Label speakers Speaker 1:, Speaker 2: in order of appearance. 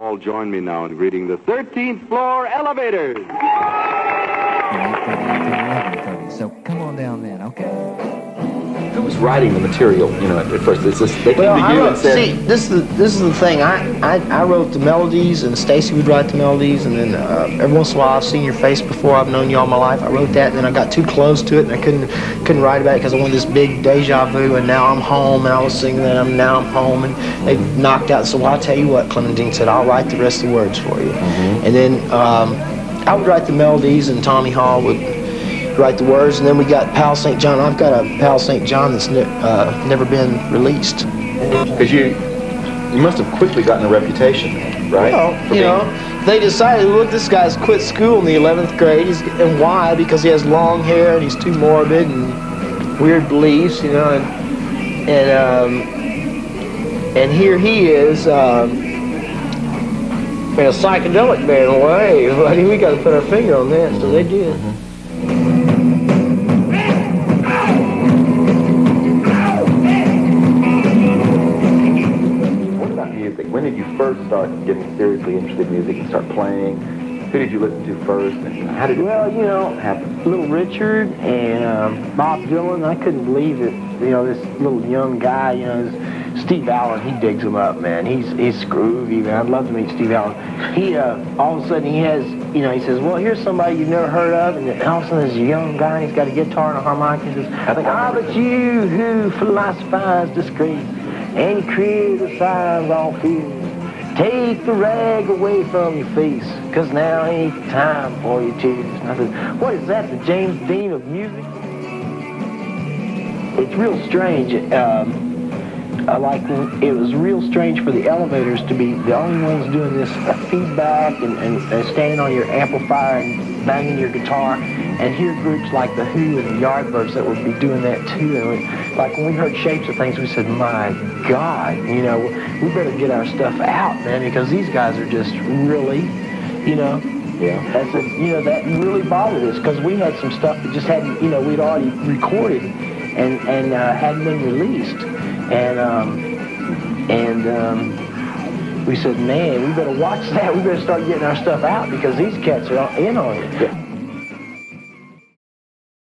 Speaker 1: All join me now in greeting the 13th floor elevators.
Speaker 2: 8:30 to 11:30. So come on down then, okay?
Speaker 3: Who was writing the material, at first? It's just, they came to you and said...
Speaker 4: See, this is the thing. I wrote the melodies, and Stacy would write the melodies, and then every once in a while I've seen your face before. I've known you all my life. I wrote that, and then I got too close to it, and I couldn't write about it because I wanted this big deja vu, and now I'm home, and I was singing that now I'm home, and they knocked out. So well, I'll tell you what, Clementine said, I'll write the rest of the words for you. And then I would write the melodies, and Tommy Hall would write the words, and then we got Pal St. John. I've got a Pal St. John that's never been released.
Speaker 3: Because you must have quickly gotten a reputation, right?
Speaker 4: Well, they decided, look, this guy's quit school in the 11th grade, and why? Because he has long hair, and he's too morbid, and weird beliefs, and here he is, in a psychedelic band. Well, hey, we got to put our finger on that, so they did.
Speaker 3: When did you first start getting seriously interested in music and start playing? Who did you listen to first, and how did it happen?
Speaker 4: Little Richard and Bob Dylan. I couldn't believe it. This little young guy, Steve Allen, he digs him up, man. He's groovy, man. I'd love to meet Steve Allen. He, all of a sudden, he has, he says, well, here's somebody you've never heard of, and then all of a sudden, there's a young guy, and he's got a guitar and a harmonica, and he says, but you who philosophize disgrace, and criticize all fears, take the rag away from your face, 'cause now ain't the time for your tears. And I said, what is that, the James Dean of music? It's real strange. It was real strange for the elevators to be the only ones doing this feedback and standing on your amplifier and banging your guitar, and hear groups like the Who and the Yardbirds that would be doing that too. And when we heard Shapes of Things, we said, my God, we better get our stuff out, man, because these guys are just really,
Speaker 3: Yeah.
Speaker 4: that really bothered us, because we had some stuff that just hadn't, we'd already recorded and hadn't been released. And we said, man, we better watch that. We better start getting our stuff out, because these cats are in on it.